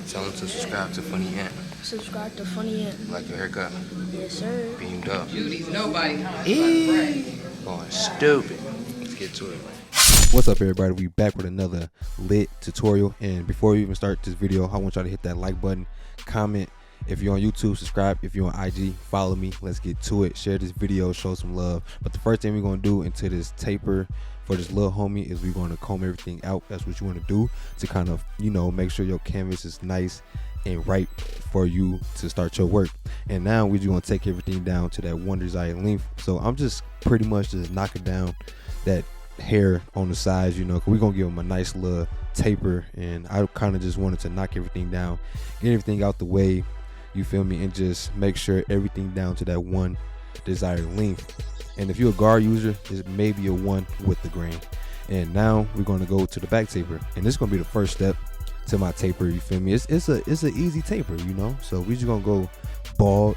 Tell them to subscribe to Funnyant. Subscribe to Funnyant. Like your haircut. Yes, sir. Beamed up. Judy's nobody, huh? Going stupid. Let's get to it. What's up, everybody? We back with another lit tutorial, and before we even start this video, I want y'all to hit that like button, comment. If you're on YouTube, subscribe. If you're on IG, follow me. Let's get to it. Share this video, show some love. But the first thing we're going to do into this taper for this little homie is we're going to comb everything out. That's what you want to do to kind of, make sure your canvas is nice and right for you to start your work. And now we're just going to take everything down to that one desired length. So I'm just pretty much just knocking down that hair on the sides, cause we're gonna give him a nice little taper, and I kind of just wanted to knock everything down, get everything out the way, you feel me, and just make sure everything down to that one desired length. And if you're a guard user, it's maybe a 1 with the grain. And now we're going to go to the back taper, and this is going to be the first step to my taper, you feel me. It's an easy taper, so we just gonna go bald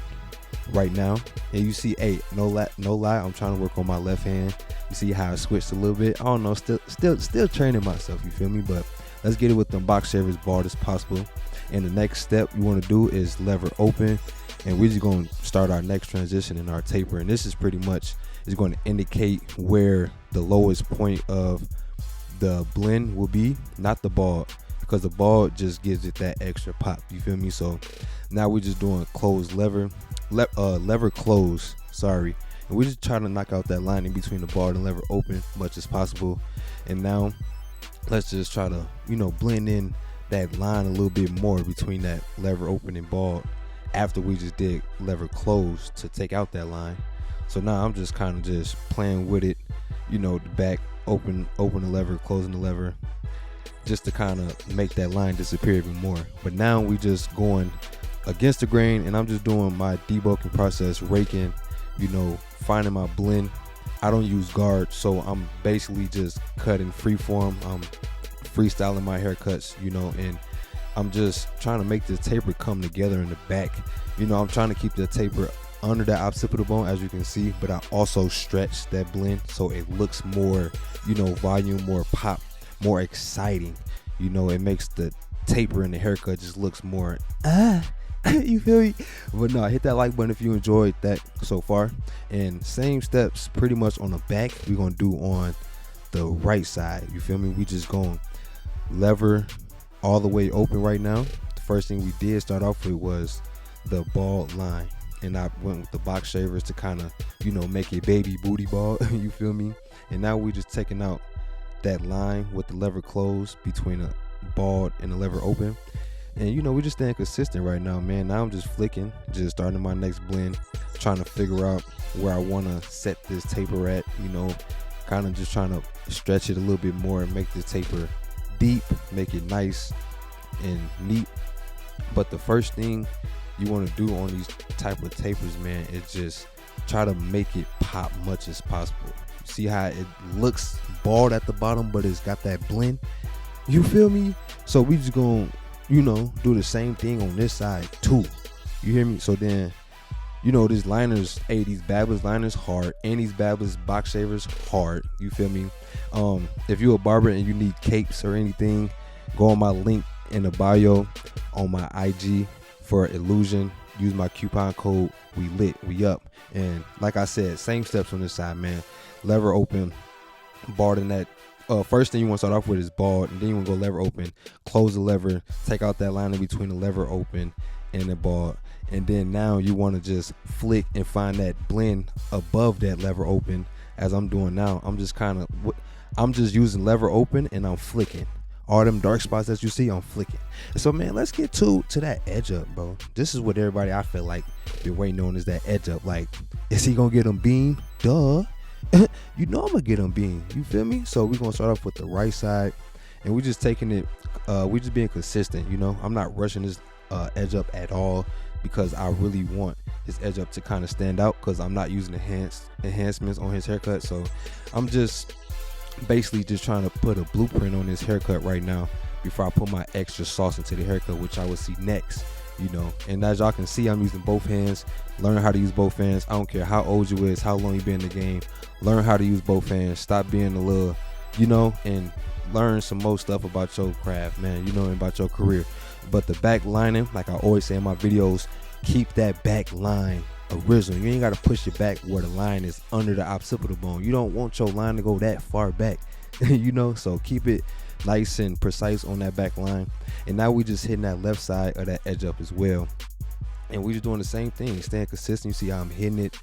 right now. And you see, hey, no lie, I'm trying to work on my left hand. You see how I switched a little bit. I don't know, still training myself, you feel me. But let's get it with them box shavers bald as possible. And the next step you want to do is lever open, and we're just going to start our next transition in our taper. And this is pretty much is going to indicate where the lowest point of the blend will be, not the bald, because the bald just gives it that extra pop, you feel me. So now we're just doing close lever close, sorry. And we're just trying to knock out that line in between the bald and lever open much as possible. And now let's just try to, blend in that line a little bit more between that lever open and bald after we just did lever close to take out that line. So now I'm just kind of just playing with it, the back open the lever, closing the lever, just to kind of make that line disappear even more. But now we just going against the grain, and I'm just doing my debulking process, raking, finding my blend. I don't use guard, so I'm basically just cutting freeform. I'm freestyling my haircuts, and I'm just trying to make the taper come together in the back. I'm trying to keep the taper under that occipital bone, as you can see, but I also stretch that blend so it looks more, volume, more pop, more exciting. It makes the taper in the haircut just looks more you feel me. But no, hit that like button if you enjoyed that so far. And same steps pretty much on the back we're gonna do on the right side, you feel me. We just gonna lever all the way open right now. The first thing we did start off with was the bald line, and I went with the box shavers to kind of make a baby booty bald you feel me. And now we just taking out that line with the lever closed between a bald and the lever open. And we're just staying consistent right now, man. Now I'm just flicking, just starting my next blend, trying to figure out where I want to set this taper at, kind of just trying to stretch it a little bit more and make this taper deep, make it nice and neat. But the first thing you want to do on these type of tapers, man, is just try to make it pop much as possible. See how it looks bald at the bottom, but it's got that blend, you feel me. So we just gonna do the same thing on this side too, you hear me. So then these liners, these Babbler's liners hard, and these Babbler's box shavers hard, you feel me. If you're a barber and you need capes or anything, go on my link in the bio on my IG for Illusion. Use my coupon code we up. And like I said, same steps on this side, man. Lever open, bald in that. First thing you want to start off with is bald, and then you want to go lever open, close the lever, take out that line in between the lever open and the bald. And then now you want to just flick and find that blend above that lever open, as I'm doing now. I'm just using lever open, and I'm flicking all them dark spots that you see. I'm flicking. And so, man, let's get to that edge up, bro. This is what everybody, I feel like, been waiting on, is that edge up. Like, is he gonna get them beam? Duh. I'm gonna get them beam, you feel me. So we're gonna start off with the right side, and we're just taking it, we just being consistent. I'm not rushing this edge up at all, because I really want his edge up to kind of stand out, because I'm not using enhancements on his haircut. So I'm just basically just trying to put a blueprint on his haircut right now before I put my extra sauce into the haircut, which I will see next. And as y'all can see, I'm using both hands. Learn how to use both hands. I don't care how old you is, how long you been in the game. Learn how to use both hands. Stop being a little, and learn some more stuff about your craft, man, and about your career. But the back lining, like I always say in my videos, keep that back line original. You ain't got to push your back where the line is under the occipital bone. You don't want your line to go that far back. You know, so keep it nice and precise on that back line. And now we just hitting that left side of that edge up as well. And we just doing the same thing, staying consistent. You see how I'm hitting it.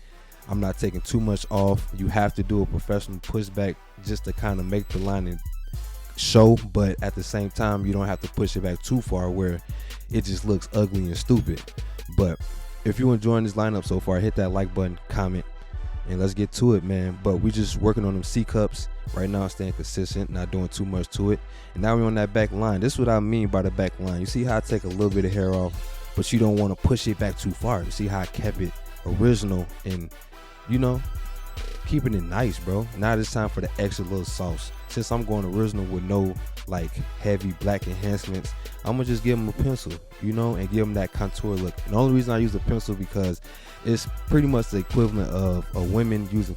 I'm not taking too much off. You have to do a professional pushback just to kind of make the lining show, but at the same time, you don't have to push it back too far where it just looks ugly and stupid. But if you're enjoying this lineup so far, hit that like button, comment, and let's get to it, man. But we just working on them C cups right now, staying consistent, not doing too much to it. And now we're on that back line. This is what I mean by the back line. You see how I take a little bit of hair off, but you don't want to push it back too far. You see how I kept it original and, you know, keeping it nice, bro. Now it's time for the extra little sauce. Since I'm going original with no like heavy black enhancements, I'm gonna just give them a pencil, you know, and give them that contour look. And the only reason I use a pencil because it's pretty much the equivalent of a woman using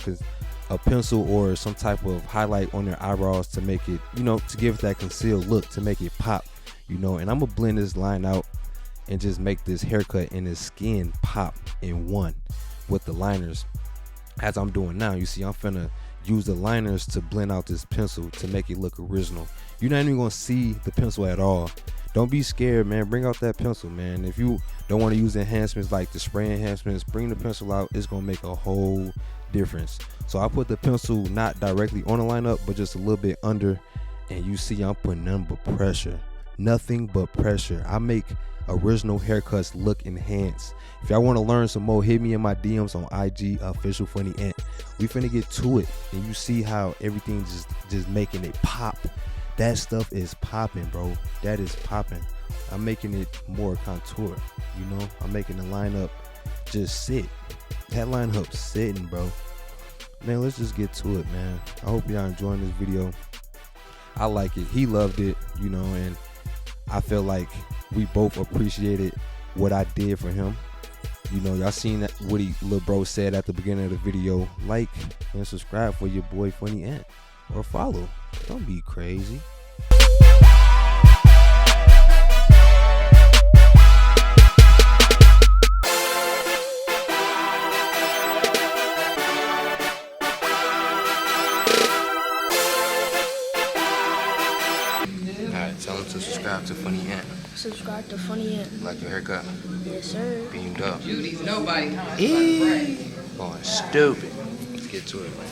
a pencil or some type of highlight on their eyebrows to make it, you know, to give it that concealed look, to make it pop, you know. And I'm gonna blend this line out and just make this haircut and this skin pop in one with the liners. As I'm doing now, you see I'm finna use the liners to blend out this pencil to make it look original. You're not even gonna see the pencil at all. Don't be scared, man. Bring out that pencil, man. If you don't want to use enhancements like the spray enhancements, bring the pencil out. It's gonna make a whole difference. So I put the pencil not directly on the lineup, but just a little bit under, and you see I'm putting nothing but pressure. Nothing but pressure. I make original haircuts look enhanced. If y'all want to learn some more, hit me in my DMs on IG, Officialfunnyant. We finna get to it, and you see how everything just making it pop. That stuff is popping, bro. That is popping. I'm making it more contour, you know. I'm making the lineup just sit. That lineup sitting, bro. Man, let's just get to it, man. I hope y'all enjoying this video. I like it. He loved it, you know, and I feel like we both appreciated what I did for him. You know, y'all seen that what little bro said at the beginning of the video. Like and subscribe for your boy Funny Ant, or follow. Don't be crazy. Alright, tell them to subscribe to Funny Ant. Subscribe to Funnyant. Like your haircut. Yes, sir. Beamed up. Judy's nobody coming to pray. Going stupid. Let's get to it, man.